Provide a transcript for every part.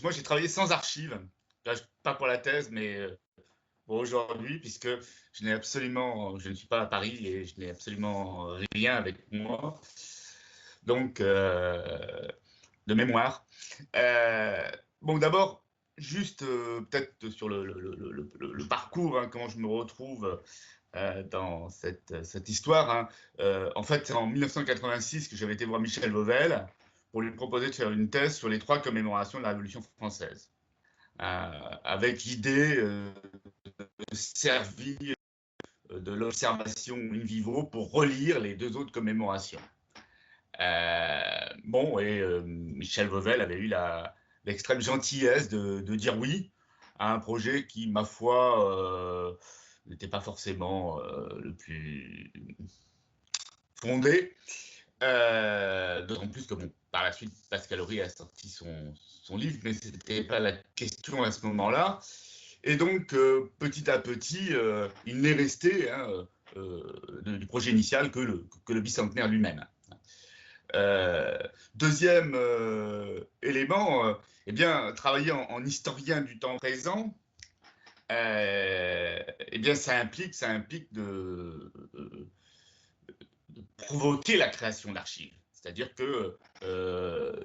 moi, j'ai travaillé sans archives, pas pour la thèse, mais pour aujourd'hui, puisque je ne suis pas à Paris et je n'ai absolument rien avec moi. Donc, de mémoire. Bon, d'abord, juste peut-être sur le parcours, hein, comment je me retrouve dans cette histoire. Hein. En fait, c'est en 1986 que j'avais été voir Michel Vauvel pour lui proposer de faire une thèse sur les 3 commémorations de la Révolution française, avec l'idée de servir de l'observation in vivo pour relire les 2 autres commémorations. Bon, et Michel Vauvel avait eu l'extrême gentillesse de dire oui à un projet qui, ma foi, n'était pas forcément le plus fondé. D'autant plus que, bon, par la suite, Pascal Horry a sorti son livre, mais ce n'était pas la question à ce moment-là. Et donc, petit à petit, il n'est resté hein, du projet initial que le bicentenaire lui-même. Deuxième élément, eh bien, travailler en historien du temps présent, eh bien, ça implique de provoquer la création d'archives. C'est-à-dire que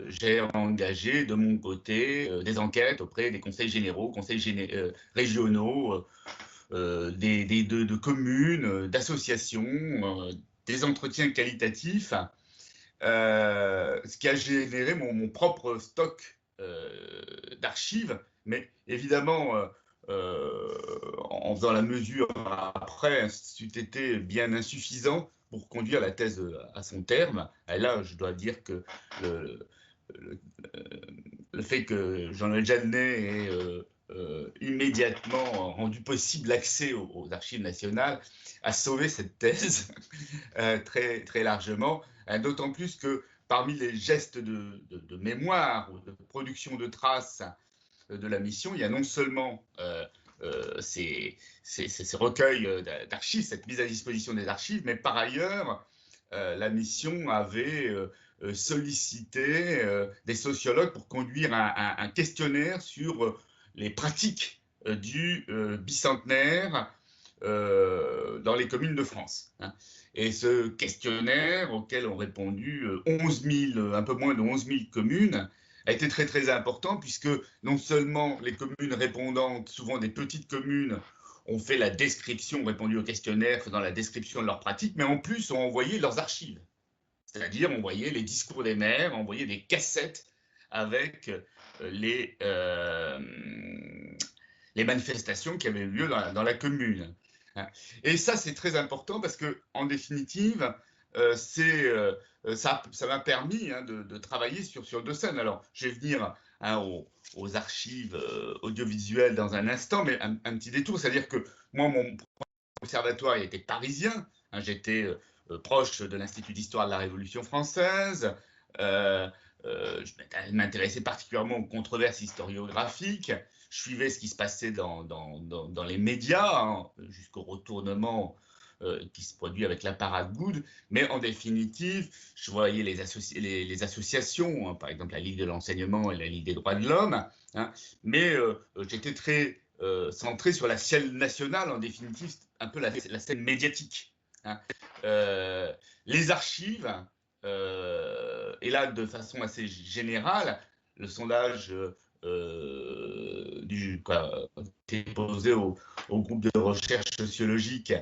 j'ai engagé de mon côté des enquêtes auprès des conseils généraux, régionaux, de communes, d'associations, des entretiens qualitatifs, ce qui a généré mon propre stock d'archives, mais évidemment, en faisant la mesure après, c'eût été bien insuffisant pour conduire la thèse à son terme. Et là, je dois dire que le, le fait que Jean-Noël Jeannet ait immédiatement rendu possible l'accès aux archives nationales a sauvé cette thèse très, très largement, d'autant plus que parmi les gestes de mémoire ou de production de traces de la mission, il y a non seulement ces recueils d'archives, cette mise à disposition des archives, mais par ailleurs, la mission avait sollicité des sociologues pour conduire un questionnaire sur les pratiques du bicentenaire dans les communes de France. Hein. Et ce questionnaire, auquel ont répondu 11 000, un peu moins de 11 000 communes, a été très très important, puisque non seulement les communes répondantes, souvent des petites communes, ont fait la description, répondu au questionnaire, faisant la description de leurs pratiques, mais en plus ont envoyé leurs archives. C'est-à-dire envoyé les discours des maires, envoyé des cassettes avec les manifestations qui avaient eu lieu dans la commune. Et ça, c'est très important parce que, en définitive, ça m'a permis hein, de travailler sur deux scènes. Alors, je vais venir hein, aux archives audiovisuelles dans un instant, mais un petit détour, c'est-à-dire que moi, mon conservatoire il était parisien. Hein, j'étais proche de l'Institut d'histoire de la Révolution française. Je m'intéressais particulièrement aux controverses historiographiques. Je suivais ce qui se passait dans les médias, hein, jusqu'au retournement qui se produit avec la parade Good. Mais en définitive, je voyais les associations, hein, par exemple la Ligue de l'enseignement et la Ligue des droits de l'homme. Hein, mais j'étais très centré sur la scène nationale, en définitive, un peu la scène médiatique. Hein. Les archives, et là, de façon assez générale, le sondage posé au groupe de recherche sociologique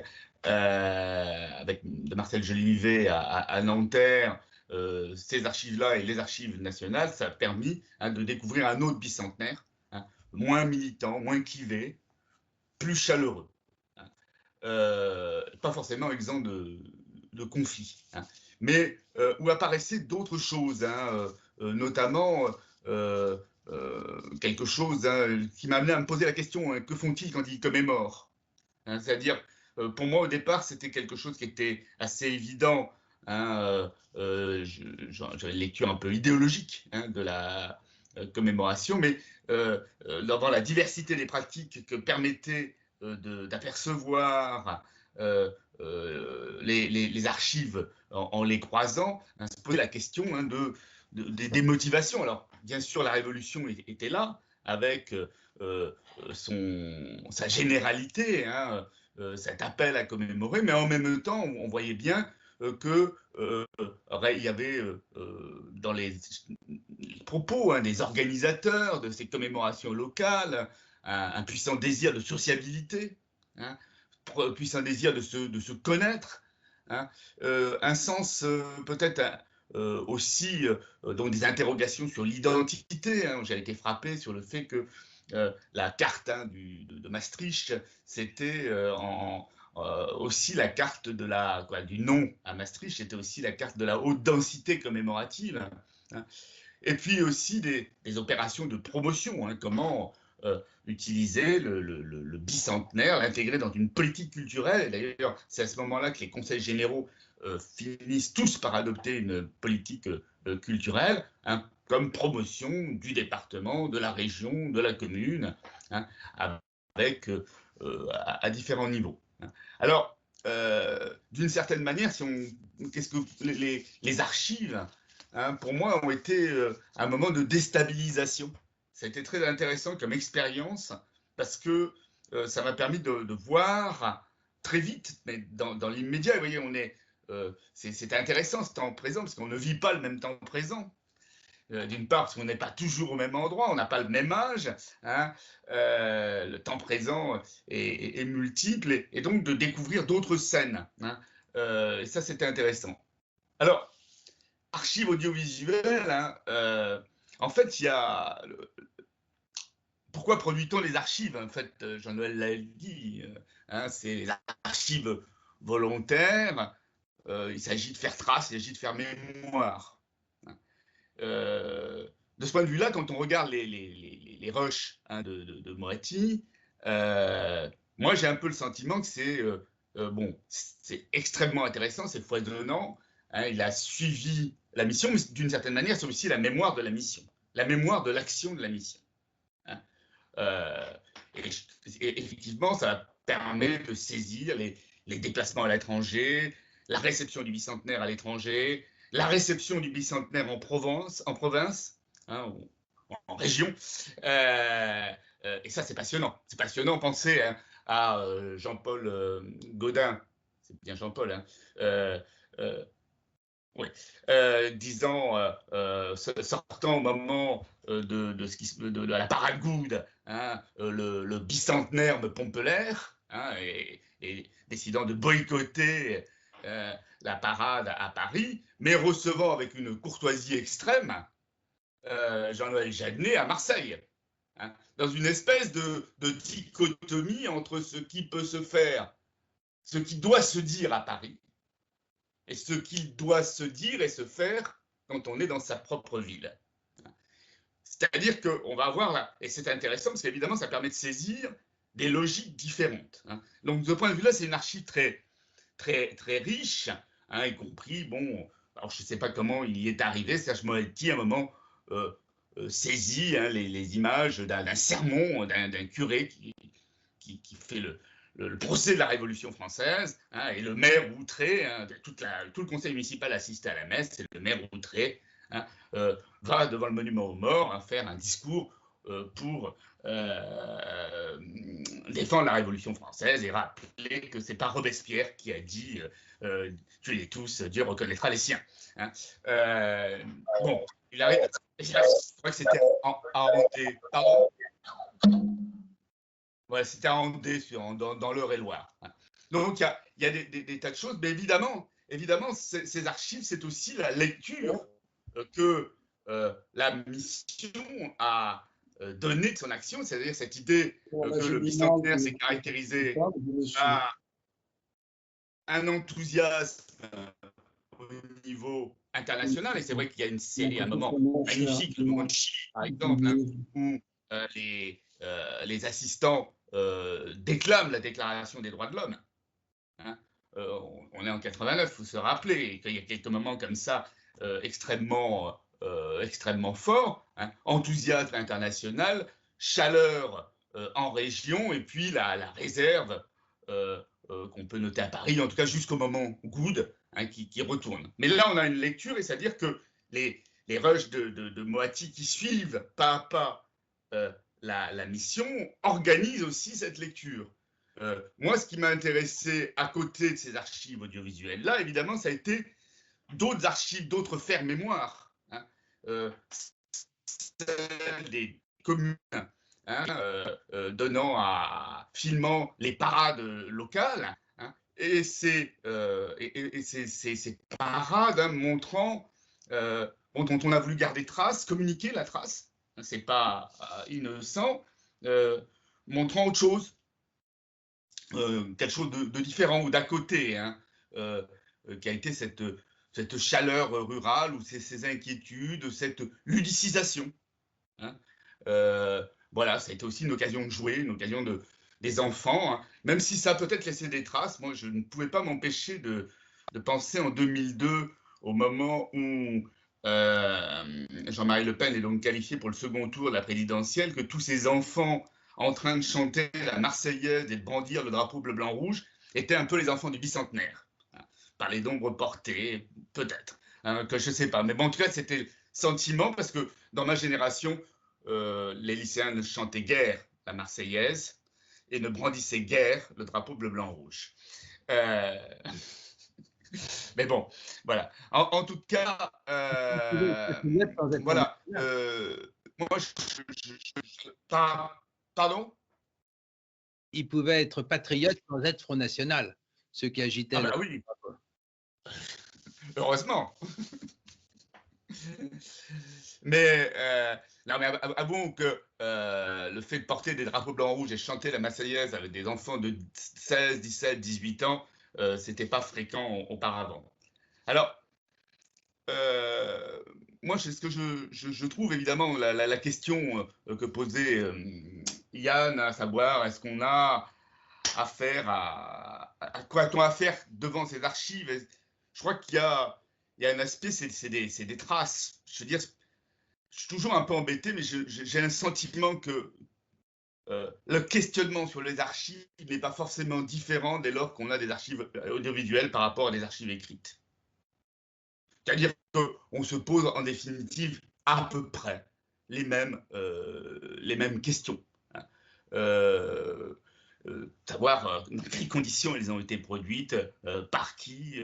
de Marcel Jolivet à Nanterre, ces archives-là et les archives nationales, ça a permis hein, de découvrir un autre bicentenaire, hein, moins militant, moins clivé, plus chaleureux. Hein, pas forcément exempt de conflits. Hein, mais où apparaissaient d'autres choses, hein, notamment quelque chose hein, qui m'a amené à me poser la question hein, que font-ils quand ils commémorent hein, c'est-à-dire, pour moi, au départ, c'était quelque chose qui était assez évident. Hein, j'avais une lecture un peu idéologique hein, de la commémoration, mais dans la diversité des pratiques que permettait d'apercevoir les archives en les croisant, hein, se posait la question hein, des motivations. Alors, bien sûr, la Révolution était là, avec sa généralité, hein, cet appel à commémorer, mais en même temps, on voyait bien qu'il y avait dans les propos, hein, des organisateurs de ces commémorations locales un puissant désir de sociabilité, hein, puissant désir de se connaître, hein, un sens peut-être aussi donc des interrogations sur l'identité, hein. J'ai été frappé sur le fait que la carte, hein, de Maastricht, c'était aussi la carte du nom à Maastricht, c'était aussi la carte de la haute densité commémorative, hein. Et puis aussi des opérations de promotion, hein, comment utiliser le bicentenaire, l'intégrer dans une politique culturelle. D'ailleurs, c'est à ce moment-là que les conseils généraux finissent tous par adopter une politique culturelle, hein, comme promotion du département, de la région, de la commune, hein, avec, à différents niveaux, hein. Alors, d'une certaine manière, qu'est-ce que les archives, hein, pour moi, ont été un moment de déstabilisation. Ça a été très intéressant comme expérience parce que ça m'a permis de voir très vite, mais dans l'immédiat, vous voyez, c'était intéressant ce temps présent parce qu'on ne vit pas le même temps présent. D'une part, parce qu'on n'est pas toujours au même endroit, on n'a pas le même âge, hein, le temps présent est multiple, et donc de découvrir d'autres scènes, hein, et ça, c'était intéressant. Alors, archives audiovisuelles, hein, en fait, il y a. Pourquoi produit-on les archives? En fait, Jean-Noël l'a dit, hein, c'est les archives volontaires, il s'agit de faire trace, il s'agit de faire mémoire. De ce point de vue-là, quand on regarde les rushs, hein, de Moretti, moi j'ai un peu le sentiment que c'est extrêmement intéressant, c'est foisonnant, hein, il a suivi la mission, mais d'une certaine manière, c'est aussi la mémoire de la mission, la mémoire de l'action de la mission, hein. Et, et effectivement, ça permet de saisir les déplacements à l'étranger, la réception du bicentenaire à l'étranger, la réception du bicentenaire en province, hein, en région. Et ça, c'est passionnant. C'est passionnant. Pensez, hein, à Jean-Paul Gaudin, c'est bien Jean-Paul, hein, oui, disant, sortant au moment de la parade goude, hein, le bicentenaire me pompe l'air, hein, et décidant de boycotter la parade à Paris, mais recevant avec une courtoisie extrême Jean-Noël Jeannet à Marseille, hein, dans une espèce de dichotomie entre ce qui peut se faire, ce qui doit se dire à Paris, et ce qu'il doit se dire et se faire quand on est dans sa propre ville. C'est-à-dire qu'on va avoir là, et c'est intéressant parce qu'évidemment ça permet de saisir des logiques différentes, hein. Donc de ce point de vue-là, c'est une archive très, très, très riche, hein, y compris, bon, alors je ne sais pas comment il y est arrivé, Serge Moretti, à un moment, saisit, hein, les images d'un sermon d'un curé qui fait le procès de la Révolution française, hein, et le maire outré, hein, tout le conseil municipal assiste à la messe, et le maire outré, hein, va devant le monument aux morts, hein, faire un discours pour défendre la Révolution française et rappeler que c'est pas Robespierre qui a dit tuez-les tous, Dieu reconnaîtra les siens, hein. Bon, il arrive, je crois que c'était à Andé, pardon. Voilà, c'était à Andé, dans l'Eure-et-Loire, hein. Donc, il y a des tas de choses, mais évidemment ces archives, c'est aussi la lecture que la mission a donnée de son action, c'est-à-dire cette idée que le bicentenaire s'est caractérisé par un enthousiasme au niveau international, et c'est vrai qu'il y a une série, un moment magnifique, le moment de Chili, par exemple, hein, où les assistants déclament la Déclaration des droits de l'homme, hein. On est en 89, il faut se rappeler qu'il y a quelques moments comme ça extrêmement forts, hein, enthousiasme international, chaleur en région, et puis la réserve qu'on peut noter à Paris, en tout cas jusqu'au moment Good, hein, qui retourne. Mais là, on a une lecture, et c'est-à-dire que les rushs de Moatti qui suivent pas à pas la mission organise aussi cette lecture. Moi, ce qui m'a intéressé à côté de ces archives audiovisuelles-là, évidemment, ça a été d'autres archives, d'autres faire mémoire, hein, celles des communes, hein, filmant les parades locales, hein, et ces parades, hein, montrant, dont on a voulu garder trace, communiquer la trace, hein, c'est pas innocent, montrant autre chose, quelque chose de différent ou d'à côté, hein, qui a été cette chaleur rurale ou ces inquiétudes, cette ludicisation. Hein. Voilà, ça a été aussi une occasion de jouer, une occasion des enfants, hein. Même si ça a peut-être laissé des traces, moi je ne pouvais pas m'empêcher de penser en 2002, au moment où Jean-Marie Le Pen est donc qualifié pour le second tour de la présidentielle, que tous ces enfants en train de chanter la Marseillaise et de brandir le drapeau bleu-blanc-rouge étaient un peu les enfants du bicentenaire, hein, par les d'ombres portées, peut-être, hein, que je ne sais pas. Mais bon, en tout cas, c'était le sentiment, parce que dans ma génération, les lycéens ne chantaient guère la Marseillaise et ne brandissaient guère le drapeau bleu-blanc-rouge. Mais bon, voilà. En tout cas, voilà. Moi, pardon? Il pouvait être patriote sans être Front National, ceux qui agitaient. Ah bah oui, heureusement. Mais, non, mais avouons que le fait de porter des drapeaux blancs-rouges et chanter la Marseillaise avec des enfants de 16, 17, 18 ans, c'était pas fréquent auparavant. Alors, moi, c'est ce que je trouve évidemment la question que posait Yann, à savoir, est-ce qu'on a affaire à quoi a-t-on affaire devant ces archives? Je crois qu'il y a un aspect, c'est des traces. Je veux dire, je suis toujours un peu embêté, mais j'ai un sentiment que le questionnement sur les archives n'est pas forcément différent dès lors qu'on a des archives audiovisuelles par rapport à des archives écrites. C'est-à-dire qu'on se pose en définitive à peu près les mêmes questions, hein. Savoir dans quelles conditions elles ont été produites, par qui,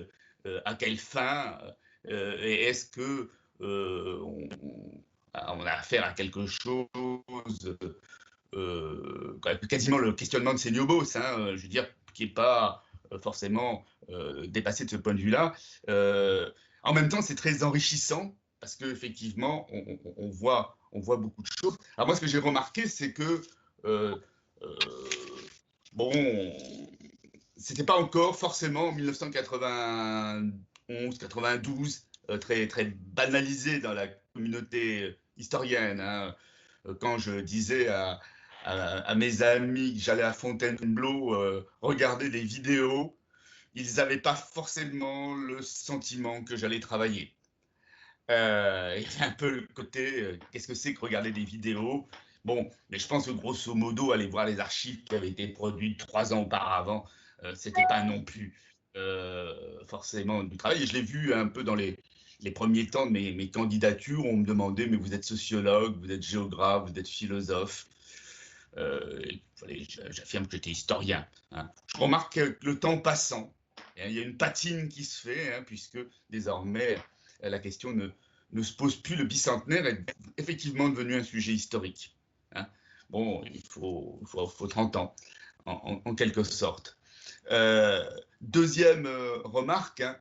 à quelle fin, et est-ce que on a affaire à quelque chose, quasiment le questionnement de Seniobos, hein, je veux dire, qui n'est pas forcément dépassé de ce point de vue-là. En même temps, c'est très enrichissant parce qu'effectivement, on voit beaucoup de choses. Alors moi, ce que j'ai remarqué, c'est que bon, c'était pas encore forcément en 1991, 92 très très banalisé dans la communauté historienne, hein. Quand je disais à mes amis que j'allais à Fontainebleau regarder des vidéos, ils n'avaient pas forcément le sentiment que j'allais travailler. Il y avait un peu le côté, qu'est-ce que c'est que regarder des vidéos? Bon, mais je pense que grosso modo, aller voir les archives qui avaient été produites 3 ans auparavant, c'était pas non plus forcément du travail. Et je l'ai vu un peu dans les premiers temps de mes candidatures, on me demandait, mais vous êtes sociologue, vous êtes géographe, vous êtes philosophe. J'affirme que j'étais historien, hein. Je remarque que le temps passant, il y a une patine qui se fait, hein, puisque désormais, la question ne se pose plus. Le bicentenaire est effectivement devenu un sujet historique, hein. Bon, il faut 30 ans, en quelque sorte. Deuxième remarque, hein,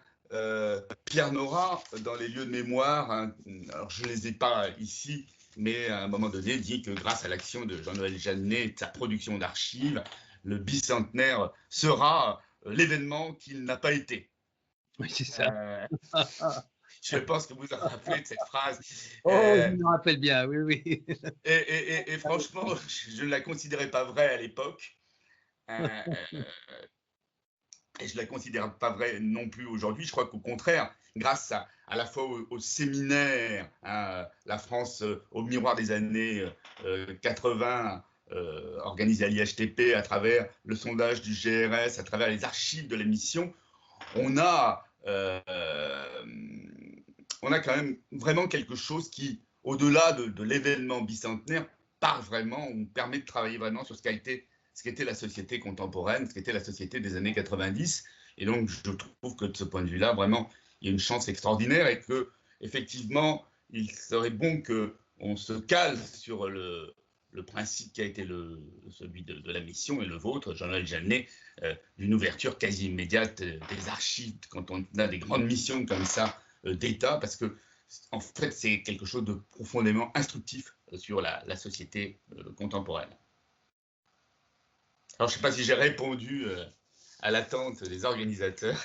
Pierre Nora, dans les lieux de mémoire, hein, alors je ne les ai pas ici, mais à un moment donné, dit que grâce à l'action de Jean-Noël Jeannet et de sa production d'archives, le bicentenaire sera l'événement qu'il n'a pas été. Oui, c'est ça. Je pense que vous vous rappelez de cette phrase. Oh, je me rappelle bien, oui, oui. Et franchement, je ne la considérais pas vraie à l'époque. Et je ne la considère pas vraie non plus aujourd'hui. Je crois qu'au contraire, grâce à la fois au séminaire, hein, la France au miroir des années 80, organisé à l'IHTP, à travers le sondage du GRS, à travers les archives de l'émission, on a quand même vraiment quelque chose qui, au-delà de l'événement bicentenaire, parle vraiment, on permet de travailler vraiment sur ce qu'était la société contemporaine, ce qu'était la société des années 90. Et donc, je trouve que de ce point de vue-là, vraiment, il y a une chance extraordinaire et que, effectivement, il serait bon qu'on se cale sur le principe qui a été celui de la mission et le vôtre, Jean-Noël Jeannet, d'une ouverture quasi immédiate des archives quand on a des grandes missions comme ça d'État, parce que en fait, c'est quelque chose de profondément instructif sur la société contemporaine. Alors, je ne sais pas si j'ai répondu à l'attente des organisateurs.